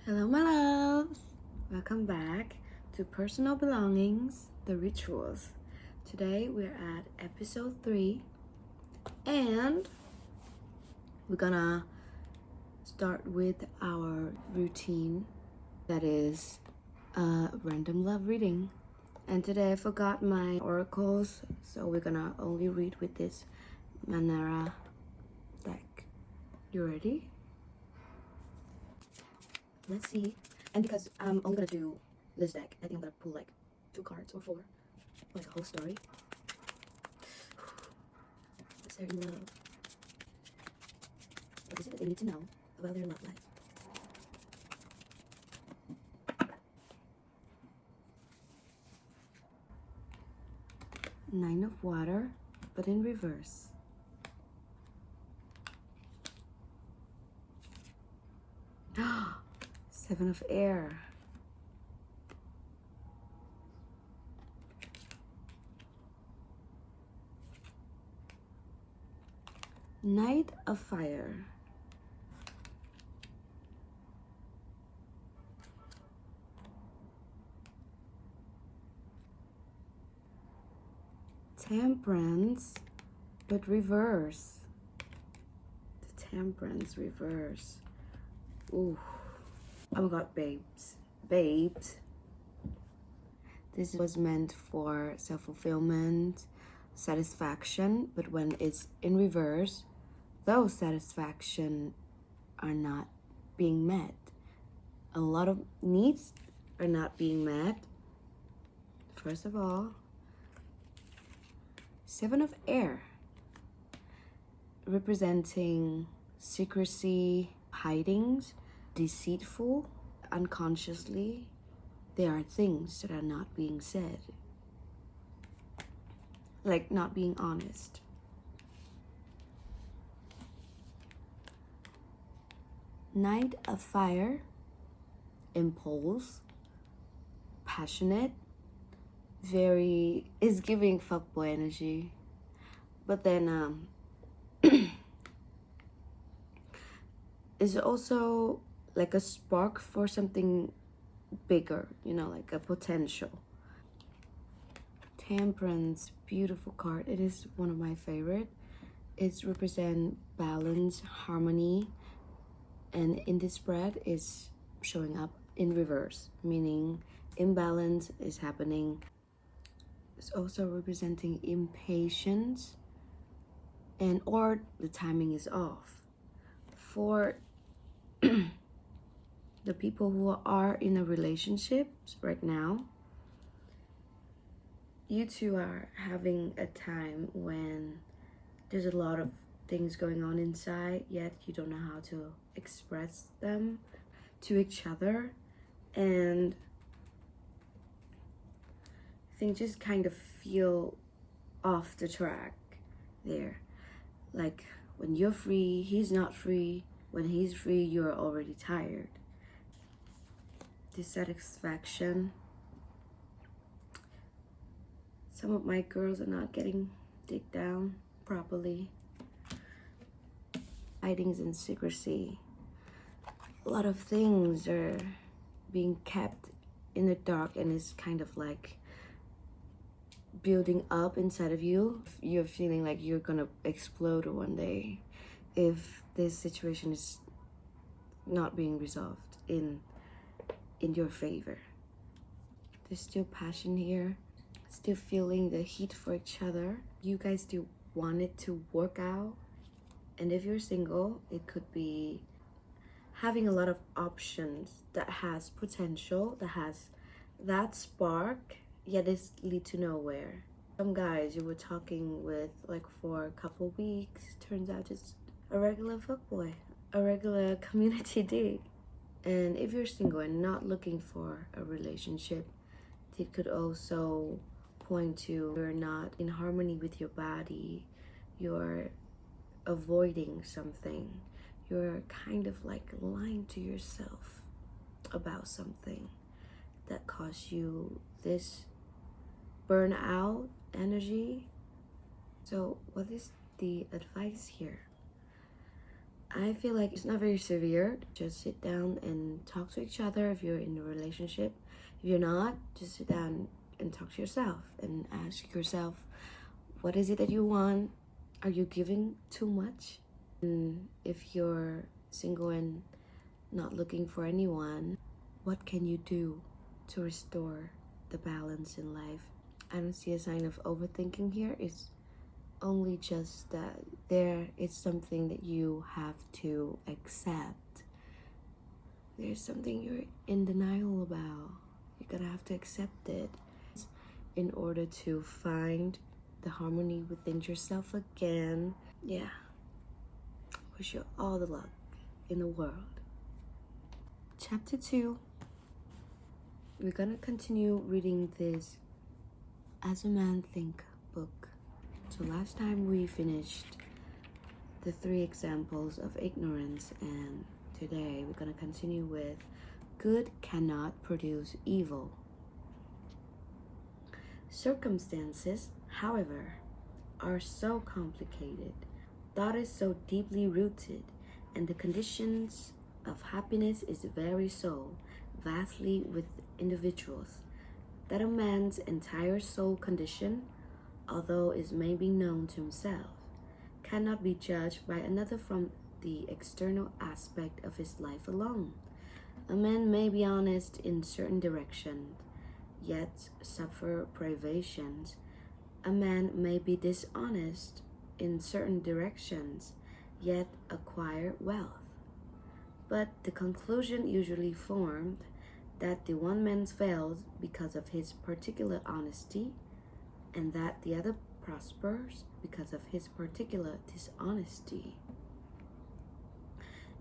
Hello, my loves! Welcome back to Personal Belongings, the Rituals. Today we're at episode 3, and we're gonna start with our routine that is a random love reading. And today I forgot my oracles, so we're gonna only read with this Manera deck. You ready? Let's see. And because I'm only gonna do this deck, I think I'm gonna pull like 2 cards or 4, like a whole story. What's their love? What is it that they need to know about their love life? Nine of Water, but in reverse. Seven of Air. Knight of Fire. Temperance, but reverse. The Temperance reverse. Ooh. Oh my god, babes. Babes. This was meant for self-fulfillment, satisfaction, but when it's in reverse, those satisfaction are not being met. A lot of needs are not being met. First of all, Seven of Air, representing secrecy, hidings, deceitful, unconsciously. There are things that are not being said, like not being honest. Knight of Fire, impulse, passionate, is giving fuckboy energy. But then is also like a spark for something bigger, like a potential. Temperance, beautiful card. It is one of my favorite. It's represent balance, harmony, and in this spread is showing up in reverse, meaning imbalance is happening. It's also representing impatience, and or the timing is off. For the people who are in a relationship right now, you two are having a time when there's a lot of things going on inside, yet you don't know how to express them to each other, and things just kind of feel off the track there. Like when you're free, he's not free. When he's free, you're already tired. Dissatisfaction. Some of my girls are not getting digged down properly. Hidings and secrecy. A lot of things are being kept in the dark, and it's kind of like building up inside of you. You're feeling like you're gonna explode one day if this situation is not being resolved in your favor. There's still passion here, still feeling the heat for each other. You guys still want it to work out. And if you're single, it could be having a lot of options that has potential, that has that spark, yet it's lead to nowhere. Some guys you were talking with like for a couple weeks, turns out just a regular fuckboy, a regular community dig. And if you're single and not looking for a relationship, it could also point to you're not in harmony with your body, you're avoiding something, you're kind of like lying to yourself about something that caused you this burnout energy. So what is the advice here? I feel like it's not very severe. Just sit down and talk to each other if you're in a relationship. If you're not, just sit down and talk to yourself and ask yourself, what is it that you want? Are you giving too much? And if you're single and not looking for anyone, what can you do to restore the balance in life? I don't see a sign of overthinking here. It's only just that there is something that you have to accept. There's something you're in denial about. You're gonna have to accept it in order to find the harmony within yourself again. Yeah. Wish you all the luck in the world. Chapter 2. We're gonna continue reading this As a Man Think book. So last time we finished the 3 examples of ignorance, and today we're gonna continue with good cannot produce evil. Circumstances, however, are so complicated, thought is so deeply rooted, and the conditions of happiness is very so vastly with individuals, that a man's entire soul condition, although it may be known to himself, cannot be judged by another from the external aspect of his life alone. A man may be honest in certain directions, yet suffer privations. A man may be dishonest in certain directions, yet acquire wealth. But the conclusion usually formed that the one man fails because of his particular honesty, and that the other prospers because of his particular dishonesty,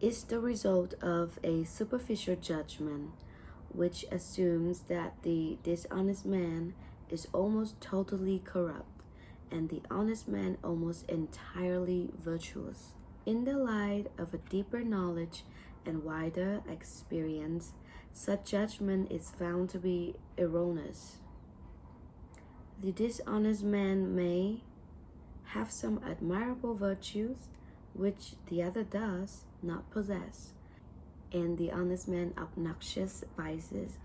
is the result of a superficial judgment which assumes that the dishonest man is almost totally corrupt and the honest man almost entirely virtuous. In the light of a deeper knowledge and wider experience, such judgment is found to be erroneous. The dishonest man may have some admirable virtues which the other does not possess, and the honest man obnoxious vices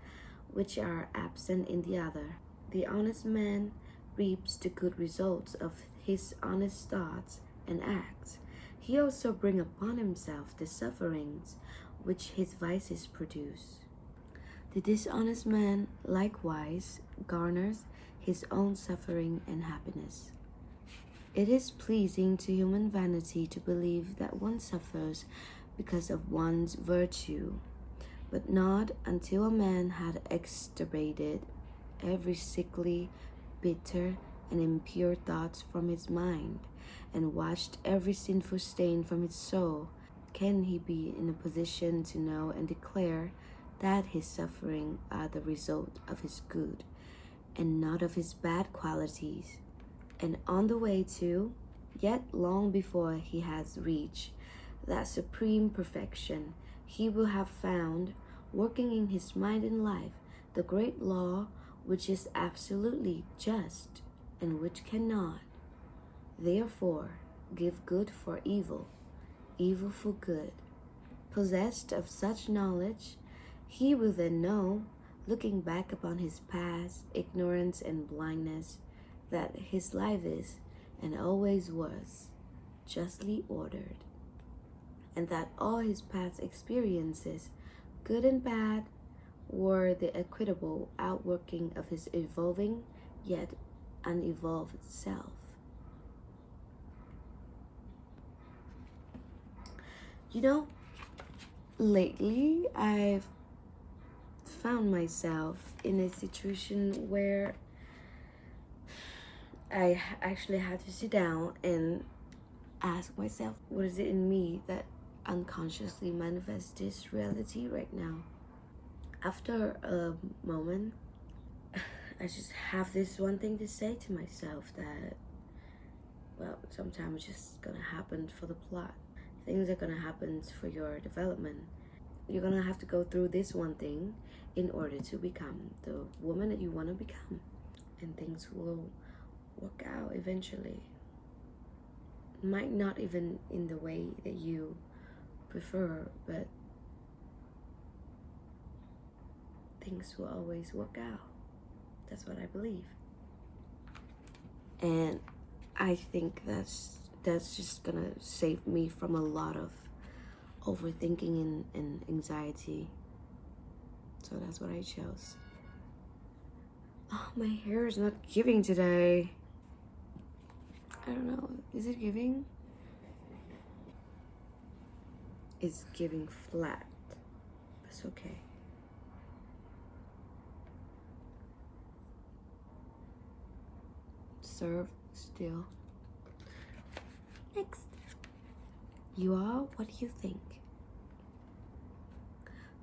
which are absent in the other. The honest man reaps the good results of his honest thoughts and acts. He also brings upon himself the sufferings which his vices produce. The dishonest man likewise garners his own suffering and happiness. It is pleasing to human vanity to believe that one suffers because of one's virtue, but not until a man had extirpated every sickly, bitter, and impure thoughts from his mind, and washed every sinful stain from his soul, can he be in a position to know and declare that his suffering are the result of his good, and not of his bad qualities, and on the way to, yet long before he has reached that supreme perfection, he will have found, working in his mind and life, the great law which is absolutely just and which cannot, therefore, give good for evil, evil for good. Possessed of such knowledge, he will then know, looking back upon his past ignorance and blindness, that his life is, and always was, justly ordered, and that all his past experiences, good and bad, were the equitable outworking of his evolving yet unevolved self. You know, lately I've found myself in a situation where I actually had to sit down and ask myself, what is it in me that unconsciously manifests this reality right now? After a moment, I just have this one thing to say to myself that, well, sometimes it's just gonna happen for the plot. Things are gonna happen for your development. You're gonna have to go through this one thing in order to become the woman that you want to become, and things will work out eventually. Might not even in the way that you prefer, but things will always work out. That's what I believe. And I think that's just gonna save me from a lot of overthinking and anxiety. So that's what I chose. Oh, my hair is not giving today. I don't know. Is it giving? It's giving flat. That's okay. Serve still. Next. You are what you think.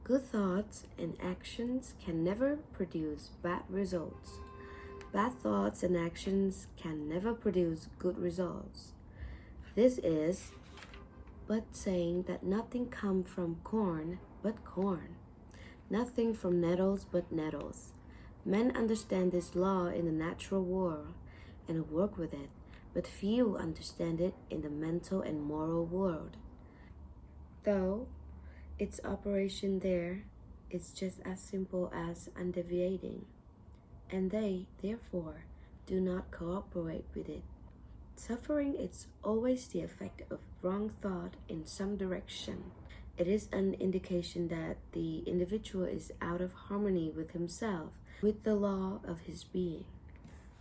Good thoughts and actions can never produce bad results. Bad thoughts and actions can never produce good results. This is but saying that nothing comes from corn but corn, nothing from nettles but nettles. Men understand this law in the natural world and work with it, but few understand it in the mental and moral world. Though its operation there is just as simple as undeviating, and they, therefore, do not cooperate with it. Suffering is always the effect of wrong thought in some direction. It is an indication that the individual is out of harmony with himself, with the law of his being.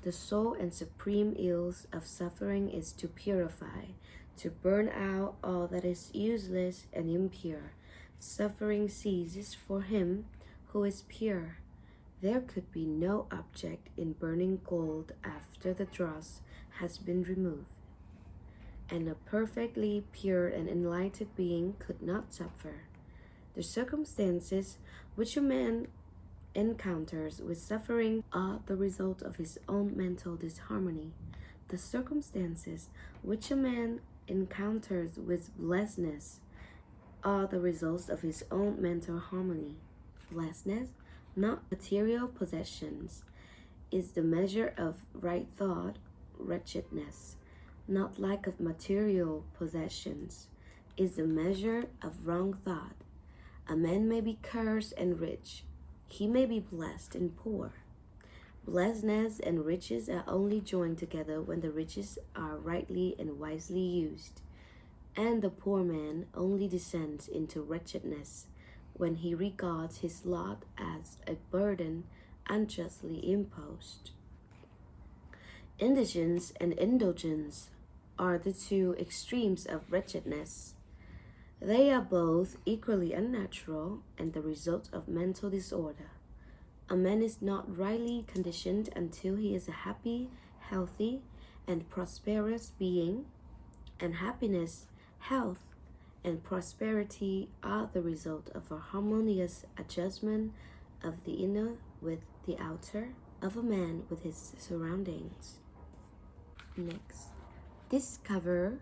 The sole and supreme ills of suffering is to purify, to burn out all that is useless and impure. Suffering ceases for him who is pure. There could be no object in burning gold after the dross has been removed. And a perfectly pure and enlightened being could not suffer. The circumstances which a man encounters with suffering are the result of his own mental disharmony. The circumstances which a man encounters with blessedness are the results of his own mental harmony. Blessedness, not material possessions, is the measure of right thought. Wretchedness, not lack of material possessions, is the measure of wrong thought. A man may be cursed and rich. He may be blessed and poor. Blessedness and riches are only joined together when the riches are rightly and wisely used. And the poor man only descends into wretchedness when he regards his lot as a burden unjustly imposed. Indigence and indulgence are the two extremes of wretchedness. They are both equally unnatural and the result of mental disorder. A man is not rightly conditioned until he is a happy, healthy, and prosperous being, and happiness, health, and prosperity are the result of a harmonious adjustment of the inner with the outer, of a man with his surroundings. Next, discover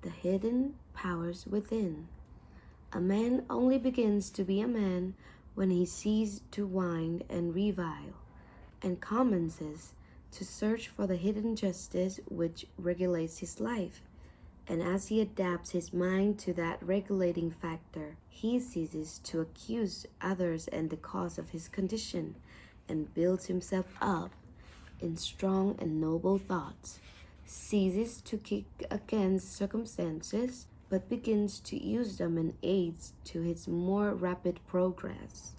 the hidden powers within. A man only begins to be a man when he ceases to whine and revile, and commences to search for the hidden justice which regulates his life. And as he adapts his mind to that regulating factor, he ceases to accuse others and the cause of his condition, and builds himself up in strong and noble thoughts, ceases to kick against circumstances, but begins to use them in aids to his more rapid progress.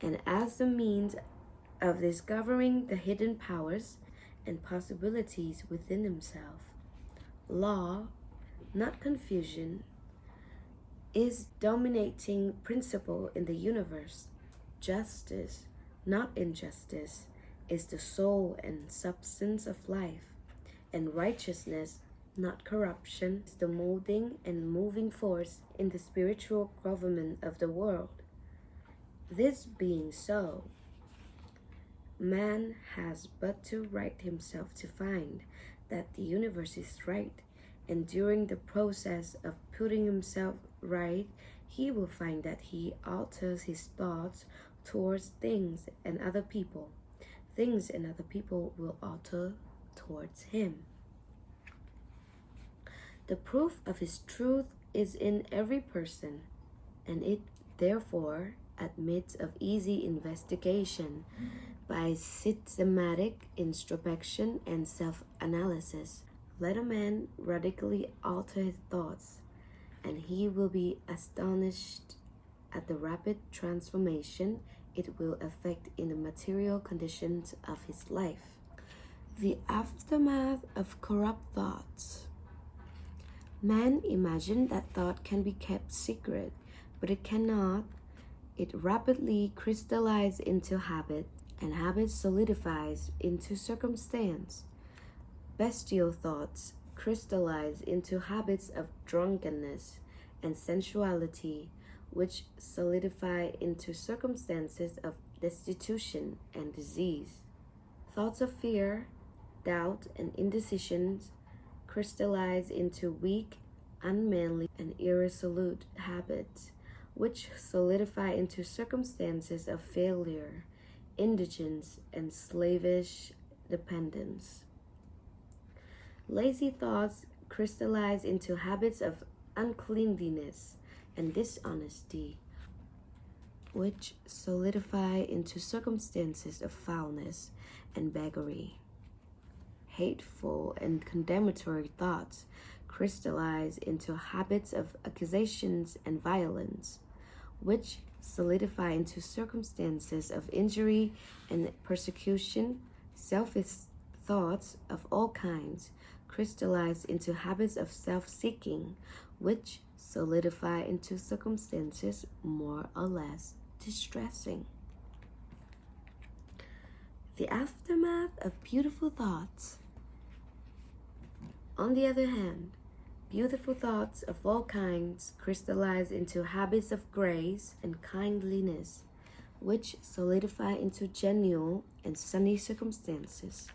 And as the means of discovering the hidden powers and possibilities within himself, law, not confusion, is dominating principle in the universe. Justice, not injustice, is the soul and substance of life. And righteousness, not corruption, is the molding and moving force in the spiritual government of the world. This being so, man has but to right himself to find that the universe is right, and during the process of putting himself right, he will find that he alters his thoughts towards things and other people. Things and other people will alter towards him. The proof of his truth is in every person, and it therefore admits of easy investigation by systematic introspection and self-analysis. Let a man radically alter his thoughts, and he will be astonished at the rapid transformation it will effect in the material conditions of his life. The aftermath of corrupt thoughts. Man imagines that thought can be kept secret, but it cannot. It rapidly crystallizes into habit, and habit solidifies into circumstance. Bestial thoughts crystallize into habits of drunkenness and sensuality, which solidify into circumstances of destitution and disease. Thoughts of fear, doubt, and indecision crystallize into weak, unmanly, and irresolute habits, which solidify into circumstances of failure, indigence, and slavish dependence. Lazy thoughts crystallize into habits of uncleanliness and dishonesty, which solidify into circumstances of foulness and beggary. Hateful and condemnatory thoughts crystallize into habits of accusations and violence, which solidify into circumstances of injury and persecution. Selfish thoughts of all kinds crystallize into habits of self-seeking, which solidify into circumstances more or less distressing. The aftermath of beautiful thoughts. On the other hand, beautiful thoughts of all kinds crystallize into habits of grace and kindliness, which solidify into genial and sunny circumstances.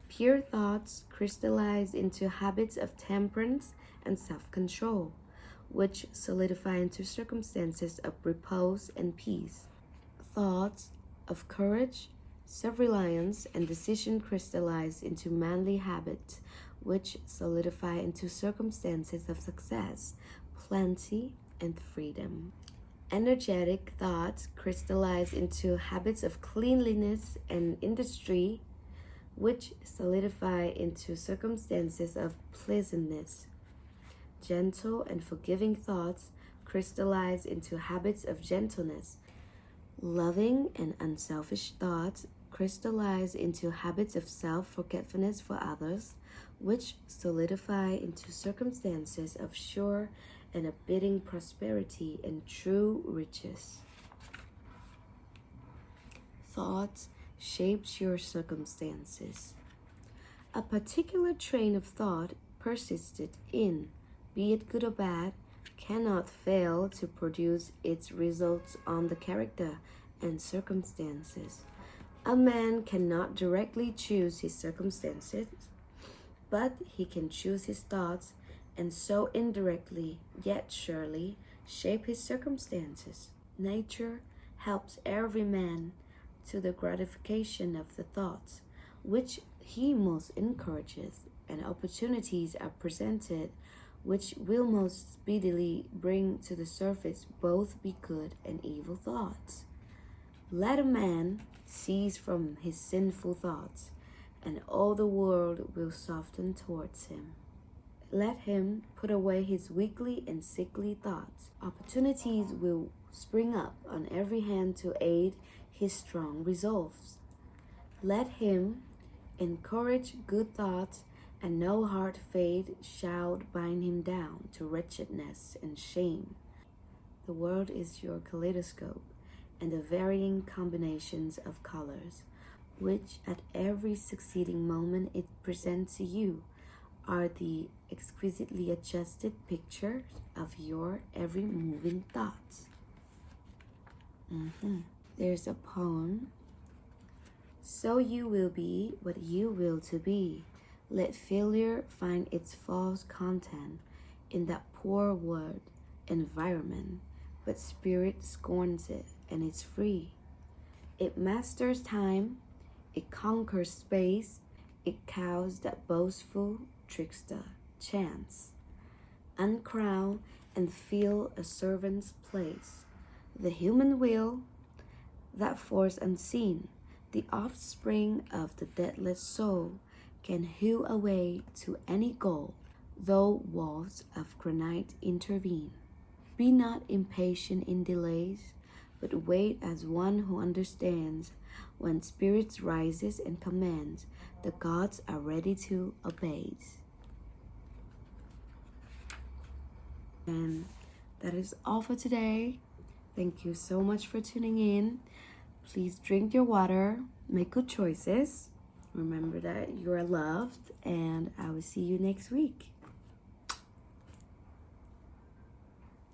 Pure thoughts crystallize into habits of temperance and self-control, which solidify into circumstances of repose and peace. Thoughts of courage, self-reliance, and decision crystallize into manly habits, which solidify into circumstances of success, plenty, and freedom. Energetic thoughts crystallize into habits of cleanliness and industry, which solidify into circumstances of pleasantness. Gentle and forgiving thoughts crystallize into habits of gentleness. Loving and unselfish thoughts crystallize into habits of self-forgetfulness for others, which solidify into circumstances of sure and abiding prosperity and true riches. Thoughts shapes your circumstances. A particular train of thought persisted in, be it good or bad, cannot fail to produce its results on the character and circumstances. A man cannot directly choose his circumstances, but he can choose his thoughts, and so indirectly, yet surely, shape his circumstances. Nature helps every man to the gratification of the thoughts which he most encourages, and opportunities are presented which will most speedily bring to the surface both be good and evil thoughts. Let a man cease from his sinful thoughts, and all the world will soften towards him. Let him put away his weakly and sickly thoughts. Opportunities will spring up on every hand to aid his strong resolves. Let him encourage good thoughts, and no hard fate shall bind him down to wretchedness and shame. The world is your kaleidoscope, and the varying combinations of colors, which at every succeeding moment it presents to you, are the exquisitely adjusted pictures of your every moving thoughts. There's a poem. So you will be what you will to be. Let failure find its false content in that poor word, environment, but spirit scorns it and is free. It masters time, it conquers space, it cows that boastful trickster, chance. Uncrown and feel a servant's place. The human will, that force unseen, the offspring of the deathless soul, can hew a way to any goal, though walls of granite intervene. Be not impatient in delays, but wait as one who understands. When spirits rises and commands, the gods are ready to obey. And that is all for today. Thank you so much for tuning in. Please drink your water, make good choices. Remember that you are loved, and I will see you next week.